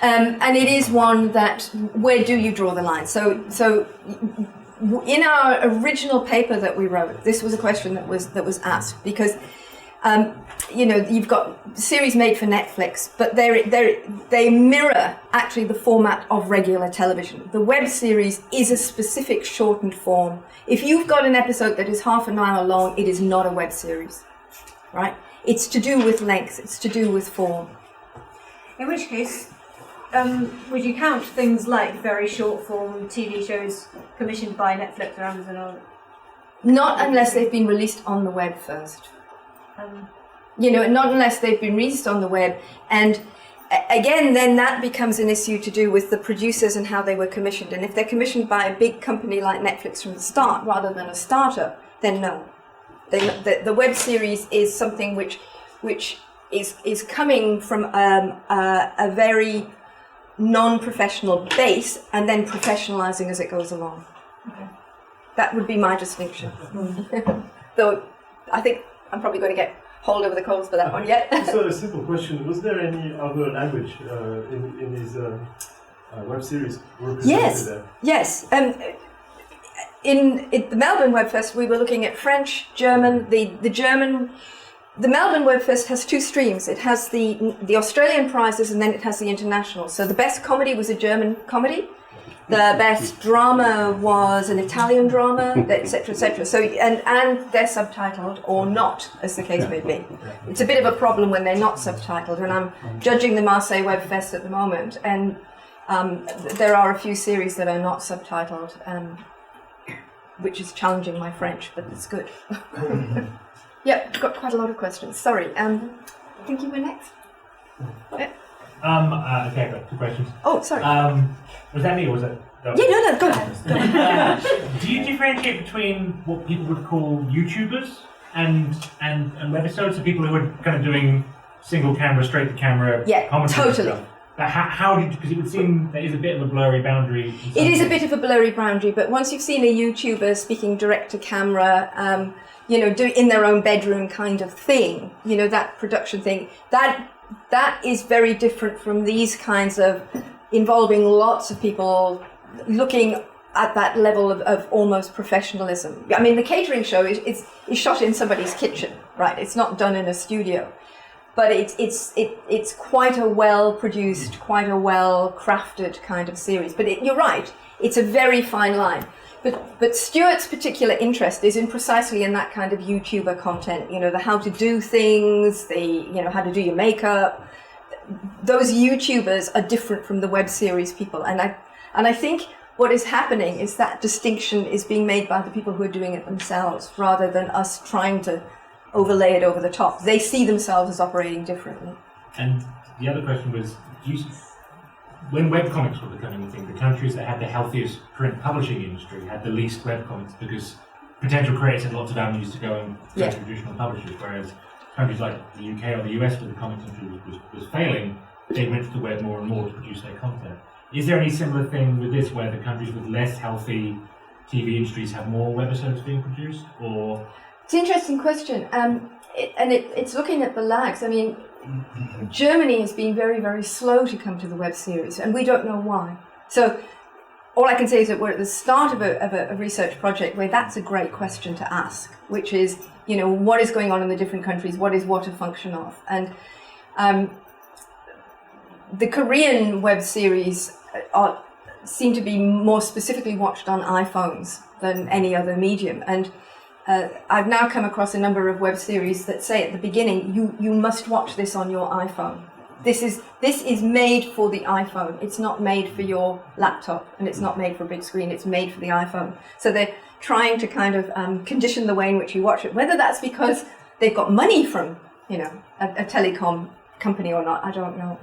and it is one that where do you draw the line? So in our original paper that we wrote, this was a question that was asked because you've got series made for Netflix, but they mirror actually the format of regular television. The web series is a specific shortened form. If you've got an episode that is half an hour long, it is not a web series, right? It's to do with length, it's to do with form. In which case, would you count things like very short form TV shows commissioned by Netflix or Amazon? Or not unless they've been released on the web first. Not unless they've been released on the web. And again, then that becomes an issue to do with the producers and how they were commissioned. And if they're commissioned by a big company like Netflix from the start rather than a startup, then no. The web series is something which is coming from a very non-professional base and then professionalizing as it goes along. Okay. That would be my distinction. Though I think I'm probably going to get hauled over the coals for that one yet. So a simple question: was there any other language in these web series represented there? Yes. In the Melbourne Web Fest, we were looking at French, German. The Melbourne Web Fest has two streams. It has the Australian prizes and then it has the international. So the best comedy was a German comedy. The best drama was an Italian drama, etc., etc. So and they're subtitled or not, as the case may be. It's a bit of a problem when they're not subtitled. And I'm judging the Marseilles Web Fest at the moment, and there are a few series that are not subtitled, which is challenging my French, but it's good. Yep, got quite a lot of questions. Sorry. I think you were next. Okay, I've got two questions. Oh, sorry. Was that me or was it? No. Yeah, no, go ahead. Do you differentiate between what people would call YouTubers and webisodes? So people who are kind of doing single camera, straight to camera, commentary totally. Stuff. But how did, because it would seem there is a bit of a blurry boundary. It is a bit of a blurry boundary, but once you've seen a YouTuber speaking direct to camera, doing in their own bedroom kind of thing, that production thing, that is very different from these kinds of involving lots of people looking at that level of almost professionalism. I mean, the Catering Show is shot in somebody's kitchen, right? It's not done in a studio, but it's quite a well-produced, quite a well-crafted kind of series. But you're right, it's a very fine line. But Stuart's particular interest is precisely in that kind of YouTuber content, the how to do things, how to do your makeup. Those YouTubers are different from the web series people. And I think what is happening is that distinction is being made by the people who are doing it themselves rather than us trying to overlay it over the top. They see themselves as operating differently. And the other question was, when webcomics were becoming a thing, the countries that had the healthiest print publishing industry had the least webcomics because potential creators had lots of avenues to go and go to traditional publishers, whereas countries like the UK or the US, where the comic industry was failing, they went to the web more and more to produce their content. Is there any similar thing with this, where the countries with less healthy TV industries have more webisodes being produced, or? It's an interesting question, it's looking at the lags. I mean, Germany has been very, very slow to come to the web series, and we don't know why. So all I can say is that we're at the start of a research project where that's a great question to ask, which is, you know, what is going on in the different countries, what is what a function of? And the Korean web series seem to be more specifically watched on iPhones than any other medium. And I've now come across a number of web series that say at the beginning, you must watch this on your iPhone. This is made for the iPhone. It's not made for your laptop, and it's not made for a big screen. It's made for the iPhone. So they're trying to kind of condition the way in which you watch it. Whether that's because they've got money from, you know, a telecom company or not, I don't know.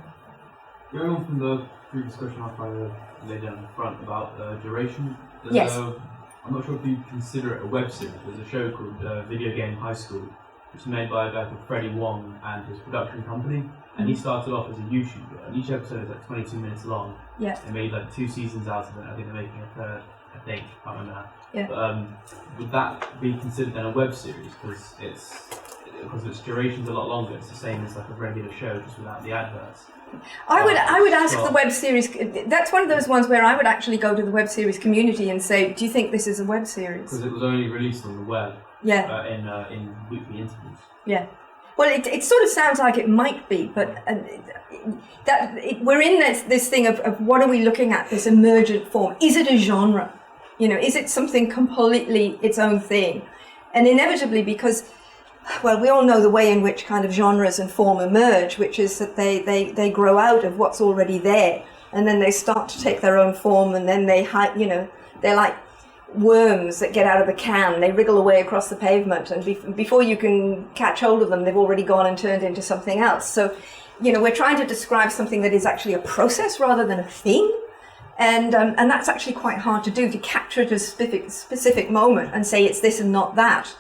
Going on from the previous question I tried to lay down in front about duration. Yes. I'm not sure if you consider it a web series. There's a show called Video Game High School, which is made by a guy called Freddie Wong and his production company. And he started off as a YouTuber, and each episode is like 22 minutes long. Yeah. They made like 2 seasons out of it. I think they're making a third, I think. I can't remember now. Yeah. But would that be considered then a web series? Because its duration's a lot longer. It's the same as like a regular show, just without the adverts. I would ask the web series. That's one of those ones where I would actually go to the web series community and say, "Do you think this is a web series?" Because it was only released on the web. Yeah. In weekly intervals. Yeah. Well, it sort of sounds like it might be, but we're in this thing of what are we looking at? This emergent form. Is it a genre? You know, is it something completely its own thing? And inevitably, because, well, we all know the way in which kind of genres and form emerge, which is that they grow out of what's already there, and then they start to take their own form, and then they're like worms that get out of the can. They wriggle away across the pavement, and before you can catch hold of them, they've already gone and turned into something else. So, you know, we're trying to describe something that is actually a process rather than a thing, and that's actually quite hard to do, to capture it at a specific moment and say it's this and not that.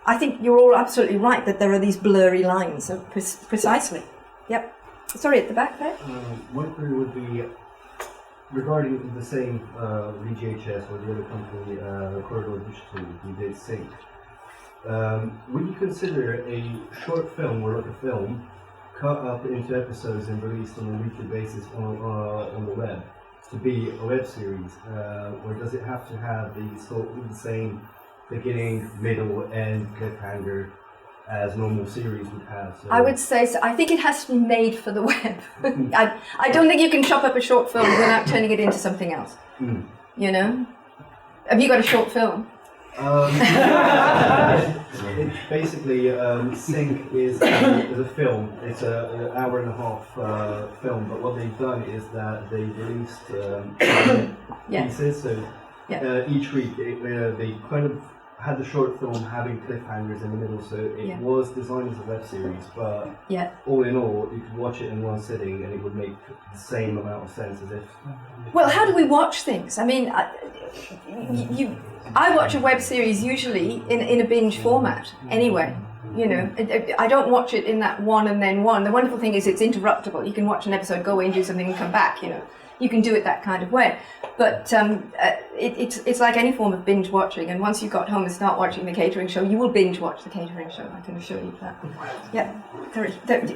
I think you're all absolutely right that there are these blurry lines. Precisely. Yep. Sorry, at the back there. One query would be regarding the same VGHS or the other company, Corridor Digital, who did Sync. Would you consider a short film or like a film cut up into episodes and released on a weekly basis on the web to be a web series, or does it have to have the same beginning, middle, end cliffhanger as normal series would have? So I would say so. I think it has to be made for the web. I don't think you can chop up a short film without turning it into something else. You know? Have you got a short film? It's basically, Sync is a film. It's an hour and a half film, but what they've done is that they released pieces. So each week they kind of had the short film having cliffhangers in the middle, so it was designed as a web series, but all in all, you could watch it in one sitting and it would make the same amount of sense as if... Well, how do we watch things? I mean, I watch a web series usually in a binge format anyway. You know, I don't watch it in that one and then one. The wonderful thing is it's interruptible. You can watch an episode, go away and do something and come back, you know. You can do it that kind of way. But it's like any form of binge watching, and once you got home and start watching the Catering Show, you will binge watch the Catering Show, I can assure you that. Yeah.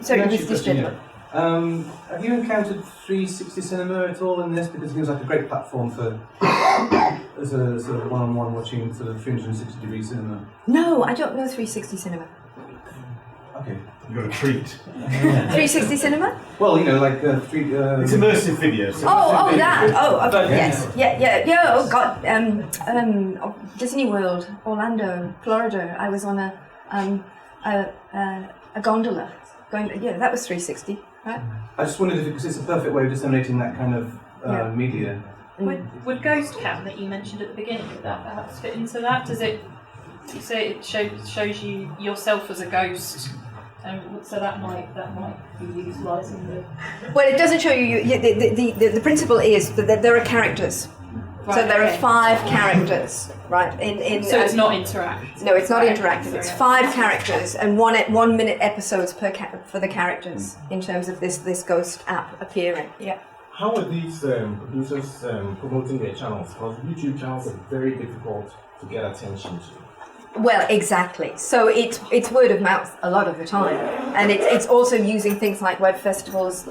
Sorry, this gentleman. Have you encountered 360 cinema at all in this? Because it seems like a great platform for as a sort of one-on-one watching sort of 360-degree cinema. No, I don't know 360 cinema. Okay. You got a treat. 360 cinema? Well, you know, like it's immersive video. So that. But, yes. Yeah. Oh God. Disney World, Orlando, Florida. I was on a gondola. That was 360, right? I just wondered if it's a perfect way of disseminating that kind of media. Would Ghost Cam that you mentioned at the beginning, would that perhaps fit into that? Does it? You say it shows you yourself as a ghost, So that might be utilising the. Well, it doesn't show you. The principle is that there are characters. Right, so there okay. are 5 characters, right? So it's not interactive. No, it's not Right, interactive. It's sorry. 5 characters and 1 minute episodes for the characters in terms of this ghost app appearing. Yeah. How are these producers promoting their channels? Because YouTube channels are very difficult to get attention to. Well, exactly. So it's word of mouth a lot of the time, and it's also using things like web festivals.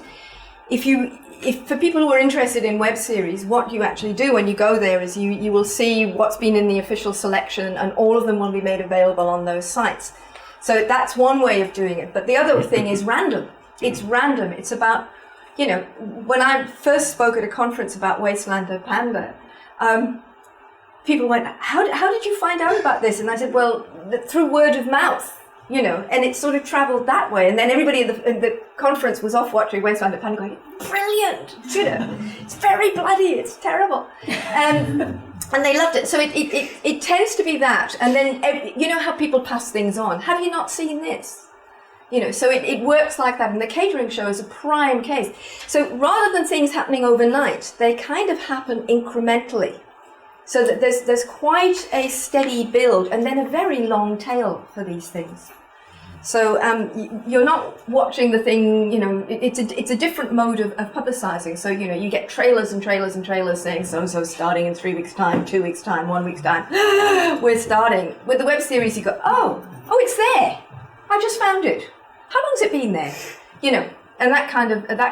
If for people who are interested in web series, what you actually do when you go there is you will see what's been in the official selection, and all of them will be made available on those sites. So that's one way of doing it. But the other thing is random. It's random. It's about, when I first spoke at a conference about Wasteland Panda, people went, how did you find out about this? And I said, well, through word of mouth. And it sort of travelled that way. And then everybody in the conference was off watching Wasteland Panda going, brilliant, it's very bloody, it's terrible. And they loved it. So it tends to be that. And then, how people pass things on. Have you not seen this? So it works like that. And the Catering Show is a prime case. So rather than things happening overnight, they kind of happen incrementally. So that there's quite a steady build and then a very long tail for these things. So you're not watching the thing, it's a different mode of publicising. So, you get trailers and trailers and trailers saying so-and-so's starting in 3 weeks' time, 2 weeks' time, 1 week's time. We're starting. With the web series, you go, oh, it's there. I just found it. How long's it been there? And that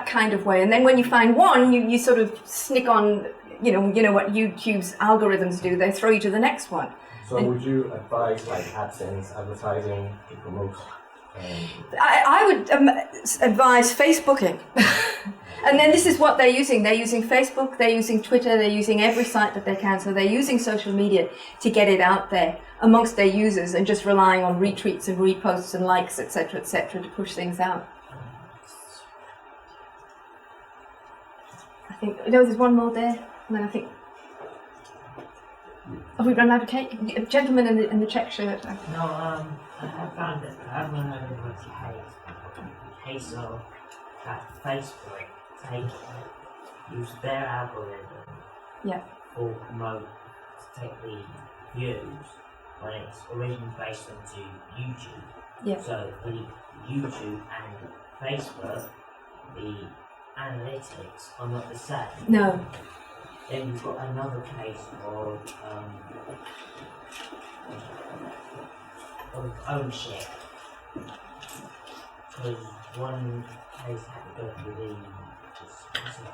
kind of way. And then when you find one, you sort of snick on. You know what YouTube's algorithms do, they throw you to the next one. So would you advise like AdSense advertising to promote? I would advise Facebooking. And then this is what they're using. They're using Facebook, they're using Twitter, they're using every site that they can. So they're using social media to get it out there amongst their users and just relying on retweets and reposts and likes, etc., to push things out. I think, there's one more there. And then I think, have we run out of cake? A gentleman in the check shirt. No, I have found it. I haven't heard of a case of that Facebook use their algorithm for promote to take the views when it's originally based onto YouTube. Yeah. So the YouTube and Facebook, the analytics are not the same. No. Then you've got another case of ownership. Because one case had to go through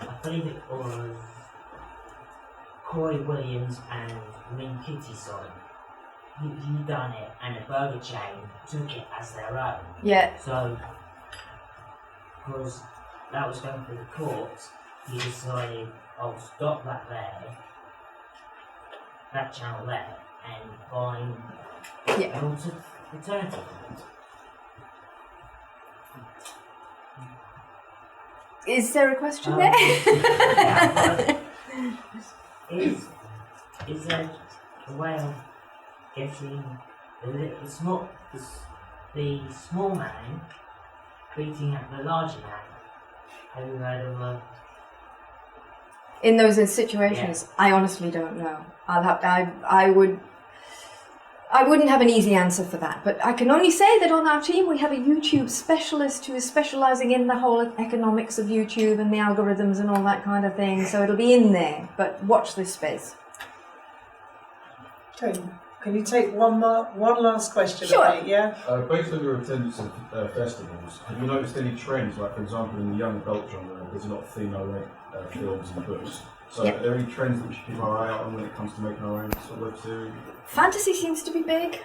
I believe it was Corey Williams and Min Kittyson. He done it, and the burger chain took it as their own. Yeah. So, because that was going through the courts, he decided, I'll stop that there, that channel there, and find an alternative. Is there a question there? Is there a way of getting the small man beating out the larger man? Have you heard of a... In those situations, I honestly don't know. I wouldn't have an easy answer for that, but I can only say that on our team we have a YouTube specialist who is specialising in the whole economics of YouTube and the algorithms and all that kind of thing, so it'll be in there, but watch this space. Okay, can you take one last question? Sure. Okay, yeah? Based on your attendance at festivals, have you noticed any trends, like for example in the young adult genre, there's a lot of female-led films and books. So are there any trends that we should keep our eye out on when it comes to making our own sort of web series? Fantasy seems to be big.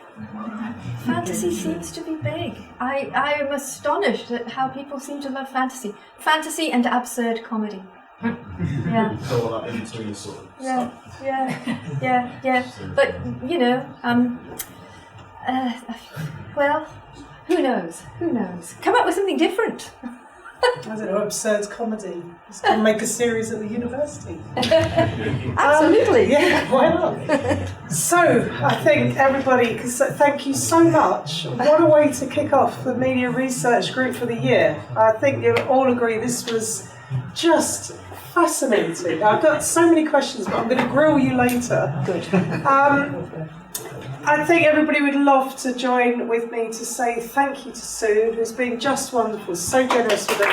Fantasy seems to be big. I am astonished at how people seem to love fantasy. Fantasy and absurd comedy. Yeah. So all that in between sort of stuff. Yeah. But, well, who knows? Come up with something different. I don't know, absurd comedy. Just going to make a series at the university. Absolutely. Yeah, why not? So, I think everybody, thank you so much. What a way to kick off the Media Research Group for the year. I think you all agree this was just fascinating. I've got so many questions, but I'm going to grill you later. Good. I think everybody would love to join with me to say thank you to Sue, who's been just wonderful, so generous with it.